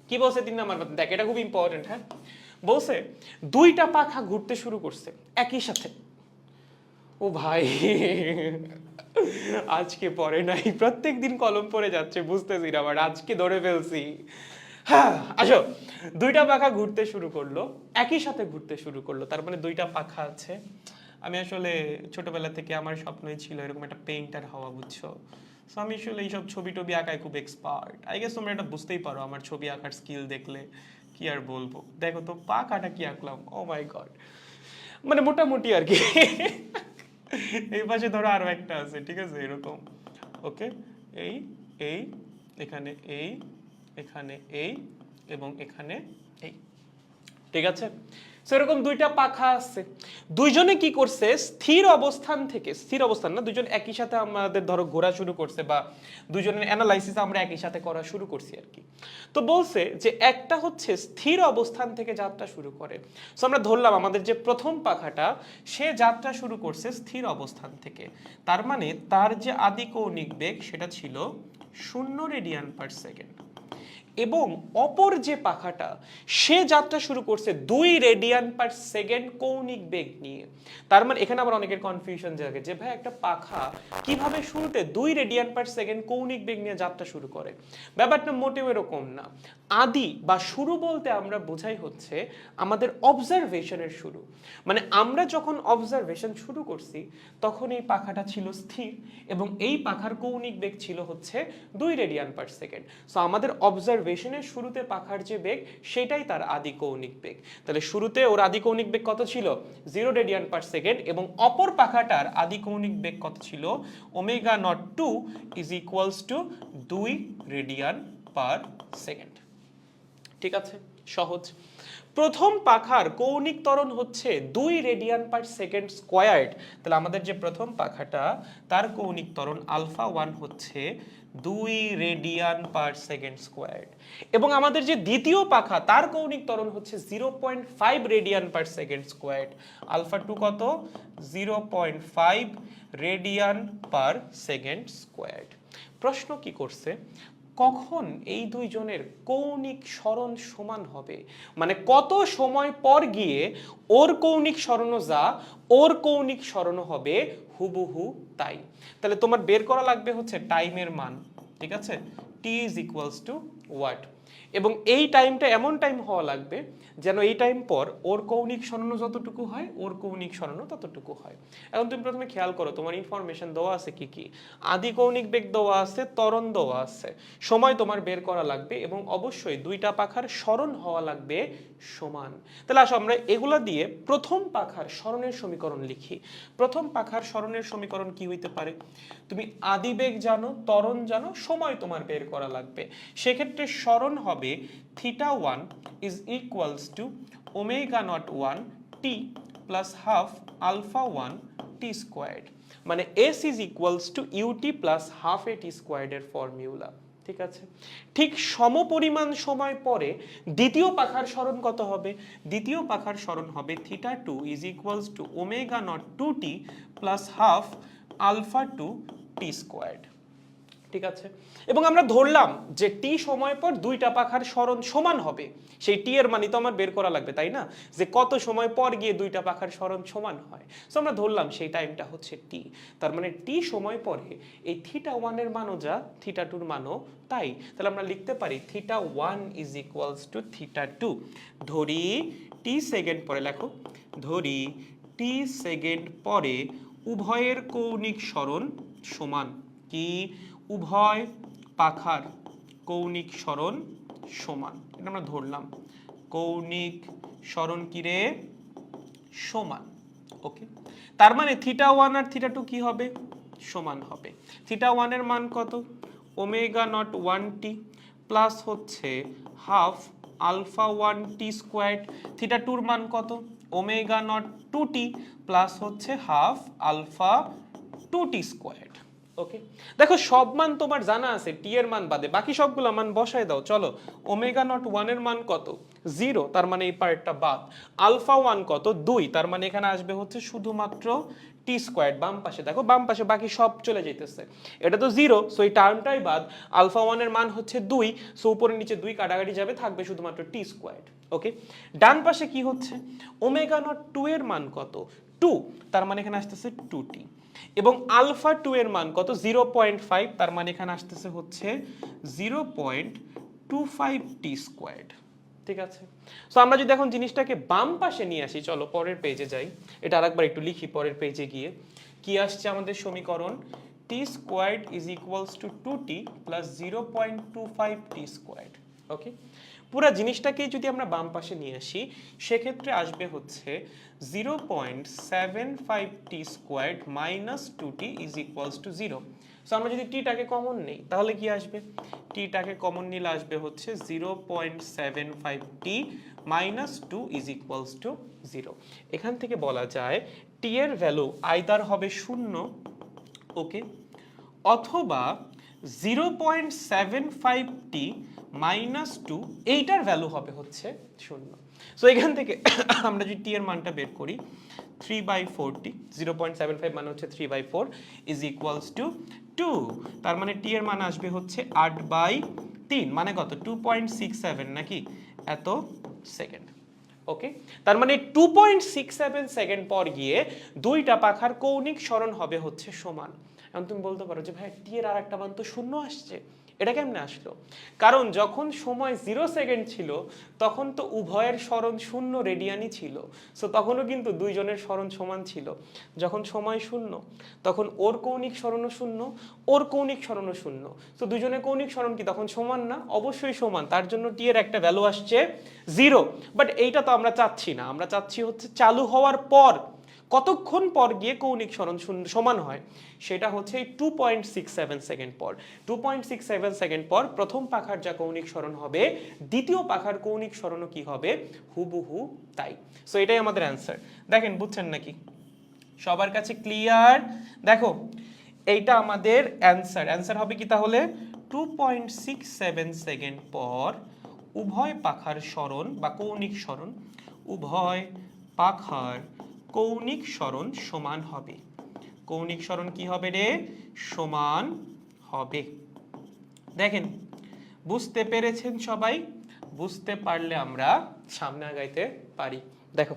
কি বলছে 3 নাম্বার কথা, দেখ এটা খুব ইম্পর্টেন্ট। হ্যাঁ, বলছে দুইটা পাখা ঘুরতে শুরু করছে একই সাথে। ও ভাই আজকে পড়ে নাই, প্রত্যেকদিন কলম পড়ে যাচ্ছে, বুঝতেছি না, বাট আজকে ধরে ফেলছি। হ্যাঁ আসো, দুইটা পাখা ঘুরতে শুরু করলো, একই সাথে ঘুরতে শুরু করলো, তার মানে দুইটা পাখা আছে। আমি আসলে ছোটবেলা থেকে আমার স্বপ্নই ছিল এরকম একটা পেইন্টার হওয়া, বুঝছো। সো আমি আসলে এইসব ছবি টবি আঁকায় খুব এক্সপার্ট। আই গেস তোমরা এটা বুঝতেই পারো আমার ছবি আঁকার স্কিল দেখলে। কি আর বলবো, দেখো তো পাখাটা কি আঁকলাম, ও মাই গড। মানে মোটামুটি আর কি। এই পাশে ধরো আরো একটা আছে, ঠিক আছে, এরকম। ওকে, এই এই এখানে এই, এখানে এই, এবং এখানে এই, ঠিক আছে। সেরকম দুইটা পাখা আছে, দুইজনে কি করছে, স্থির অবস্থান থেকে, স্থির অবস্থান না, দুইজন একই সাথে আমাদের ধরো ঘোরা শুরু করছে, বা দুইজনের অ্যানালাইসিস আমরা একই সাথে করা শুরু করছি আর কি। তো বলছে যে একটা হচ্ছে স্থির অবস্থান থেকে যাত্রা শুরু করে। সো আমরা ধরলাম আমাদের যে প্রথম পাখাটা, সে যাত্রা শুরু করছে স্থির অবস্থান থেকে, তার মানে তার যে আদি কৌণিক বেগ সেটা ছিল 0 রেডিয়ান পার সেকেন্ড। এবং অপর যে পাখাটা, সে যাত্রা শুরু করছে 2 রেডিয়ান পার সেকেন্ড কৌণিক বেগ নিয়ে। তার মানে এখানে আবার অনেকের কনফিউশন জাগে যে ভাই একটা পাখা কিভাবে শুরুতে 2 রেডিয়ান পার সেকেন্ড কৌণিক বেগ নিয়ে যাত্রা শুরু করে। ব্যাপারটা মোটেও এরকম না। আদি বা শুরু বলতে আমরা বোঝাই হচ্ছে আমাদের অবজারভেশনের শুরু। মানে আমরা যখন অবজারভেশন শুরু করছি তখন এই পাখাটা ছিল স্থির, এবং এই পাখার কৌণিক বেগ ছিল হচ্ছে 2 রেডিয়ান পার সেকেন্ড। সো আমাদের অবজারভেশনের শুরুতে পাখার যে বেগ সেটাই তার আদি কৌণিক বেগ। তাহলে শুরুতে ওর আদি কৌণিক বেগ কত ছিল, 0 রেডিয়ান পার সেকেন্ড, এবং অপর পাখাটার আদি কৌণিক বেগ কত ছিল, omega not 2 is equals two 2 radian per second. ঠিক আছে, সহজ। প্রথম পাখার কৌণিক ত্বরণ হচ্ছে 2 রেডিয়ান পার সেকেন্ড স্কয়ার্ড। তাহলে আমাদের যে প্রথম পাখাটা, তার কৌণিক ত্বরণ আলফা 1 হচ্ছে 2 রেডিয়ান পার সেকেন্ড স্কয়ার্ড। এবং আমাদের যে দ্বিতীয় পাখা, তার কৌণিক ত্বরণ হচ্ছে 0.5 radian per second squared. Alpha 2 কত, 0.5 রেডিয়ান পার সেকেন্ড স্কয়ার্ড। প্রশ্ন কি করছে, কখন এই দুইজনের কৌণিক সরণ সমান হবে, মানে কত সময় পর গিয়ে ওর কৌণিক সরণও যা, ওর কৌণিক সরণও হবে হুবহু তাই। তাহলে তোমার বের করা লাগবে হচ্ছে টাইমের মান, ঠিক আছে, t is equals to what, এবং এই টাইমটা এমন টাইম হওয়া লাগবে যেন এই টাইম পর ওর কৌণিক সরণ যতটুকু হয় ওর কৌণিক সরণ ততটুকু হয়। এখন তুমি প্রথমে খেয়াল করো তোমার ইনফরমেশন দেওয়া আছে কি কি, আদি কৌণিক বেগ দেওয়া আছে, ত্বরণ দেওয়া আছে, সময় তোমার বের করা লাগবে, এবং অবশ্যই দুইটা পাখার সরণ হওয়া লাগবে সমান। তাহলে আসো আমরা এগুলা দিয়ে প্রথম পাখার সরণের সমীকরণ লিখি। প্রথম পাখার সরণের সমীকরণ কি হইতে পারে, তুমি আদি বেগ জানো, ত্বরণ জানো, সময় তোমার বের করা লাগবে। সেক্ষেত্রে সরণ হবে θ1 is equals to omega not 1 t plus half alpha 1 t squared, মানে s is equals to ut plus half a t squared এর ফর্মুলা। ঠিক আছে, ঠিক সমপরিমাণ সময় পরে দ্বিতীয় পাখার সরণ কত হবে, দ্বিতীয় পাখার সরণ হবে θ2 is equals to omega not 2t plus half alpha 2 t squared। ঠিক আছে, এবং আমরা ধরলাম যে টি সময় পর দুইটা পাখার সরণ সমান হবে, সেই টি এর মানই তো আমার বের করা লাগবে, তাই না, যে কত সময় পর গিয়ে দুইটা পাখার সরণ সমান হয়। সো আমরা ধরলাম সেই টাইমটা হচ্ছে টি, তার মানে টি সময় পরে এই θ1 এর মানও যা, θ2 এর মানও তাই। তাহলে আমরা লিখতে পারি θ1 is equals to θ2। ধরি টি সেকেন্ড পরে, লেখো ধরি টি সেকেন্ড পরে উভয়ের কৌণিক সরণ সমান, কি উভয় পাখার কৌণিক সরণ সমান, এটা আমরা ধরলাম কৌণিক সরণ কি রে, সমান। ওকে, তার মানে θ1 আর θ2 কি হবে, সমান হবে। θ1 এর মান কত, ওমেগা নট 1t প্লাস হচ্ছে হাফ আলফা 1t স্কয়ার্ড। θ2 এর মান কত, ওমেগা নট 2t প্লাস হচ্ছে হাফ আলফা 2t স্কয়ার্ড। ওকে, দেখো সব মান তোমার জানা আছে, টি এর মান বাদে বাকি সবগুলো মান বসায় দাও। চলো, ওমেগা নট 1 এর মান কত? 0, তার মানে এই পার্টটা বাদ। আলফা 1 কত? 2, তার মানে এখানে আসবে হচ্ছে শুধুমাত্র টি স্কয়ার। বাম পাশে দেখো, বাম পাশে বাকি সব চলে যাইতেছে, এটা তো 0, সো এই টার্মটাই বাদ। আলফা 1 এর মান হচ্ছে 2, সো উপরে নিচে 2 কাটাকাটি যাবে, থাকবে শুধুমাত্র টি স্কয়ার। ওকে, ডান পাশে কি হচ্ছে? ওমেগা নট 2 এর মান কত? 2, তার মানে এখানে আসতেছে 2t। এবং আলফা 2 এর মান কত? 0.5, তার মানে এখানে আসতেছে হচ্ছে 0.25 টি স্কয়ার্ড। ঠিক আছে, সো আমরা যদি এখন জিনিসটাকে বাম পাশে নিয়ে আসি, চলো পরের পেজে যাই, এটা আরেকবার একটু লিখি পরের পেজে গিয়ে। কি আসছে আমাদের সমীকরণ? T squared is equals to 2t plus 0.25 T squared. Okay, পুরো জিনিসটাকে যদি আমরা বাম পাশে নিয়ে আসি, সেক্ষেত্রে আসবে হচ্ছে 0.75 T squared minus 2t is equals to 0। So আমরা যদি টিটাকে কমন নেই তাহলে কি আসবে? টিটাকে কমন নিলে আসবে হচ্ছে 0.75 টি মাইনাস 2 ইজ ইকুয়ালস টু 0। এখান থেকে বলা যায় টি এর ভ্যালু আইদার হবে 0, ওকে, অথবা 0.75 টি মাইনাস 2, এইটার ভ্যালু হবে হচ্ছে 0। সো এখান থেকে আমরা যদি টি এর মানটা বের করি, 3/4t, 0.75 মানে হচ্ছে 3/4 ইজ ইকুয়ালস টু 2, তার মানে টি এর মান আসবে হচ্ছে 8/3, মানে কত? 2.67 নাকি এত সেকেন্ড। ওকে, তার মানে 2.67 সেকেন্ড পর গিয়ে দুইটা পাখার কৌণিক সরণ হবে হচ্ছে সমান। এখন তুমি বলতে পারো যে ভাই টি এর আরেকটা মান তো 0 আসছে, এটা কেমনে আসলো? কারণ যখন সময় 0 সেকেন্ড ছিল তখন তো উভয়ের সরণ 0 রেডিয়ানই ছিল, সো তখনও কিন্তু দুইজনের সরণ সমান ছিল। যখন সময় 0 তখন ওর কৌণিক সরণও 0, ওর কৌণিক সরণও 0, সো দুইজনের কৌণিক সরণ কি তখন সমান না? অবশ্যই সমান, তার জন্য টি এর একটা ভ্যালু আসছে 0। বাট এইটা তো আমরা চাচ্ছি না, আমরা চাচ্ছি হচ্ছে চালু হওয়ার পর কতক্ষণ পর গিয়ে কৌণিক সরণ সমান হয়, সেটা হচ্ছে এই 2.67 সেকেন্ড পর। 2.67 সেকেন্ড পর প্রথম পাখার যা কৌণিক সরণ হবে, দ্বিতীয় পাখার কৌণিক সরণও কি হবে? হুবহু তাই। সো এটাই আমাদের অ্যান্সার। দেখেন, বুঝছেন নাকি? সবার কাছে ক্লিয়ার? দেখো, এইটা আমাদের অ্যান্সার। অ্যান্সার হবে কি তাহলে? 2.67 সেকেন্ড পর উভয় পাখার সরণ বা কৌণিক সরণ, উভয় পাখার কৌণিক সরণ সমান হবে। কৌণিক সরণ কি হবে রে? সমান হবে। দেখেন, বুঝতে পেরেছেন সবাই? বুঝতে পারলে আমরা সামনে আগাইতে পারি। দেখো,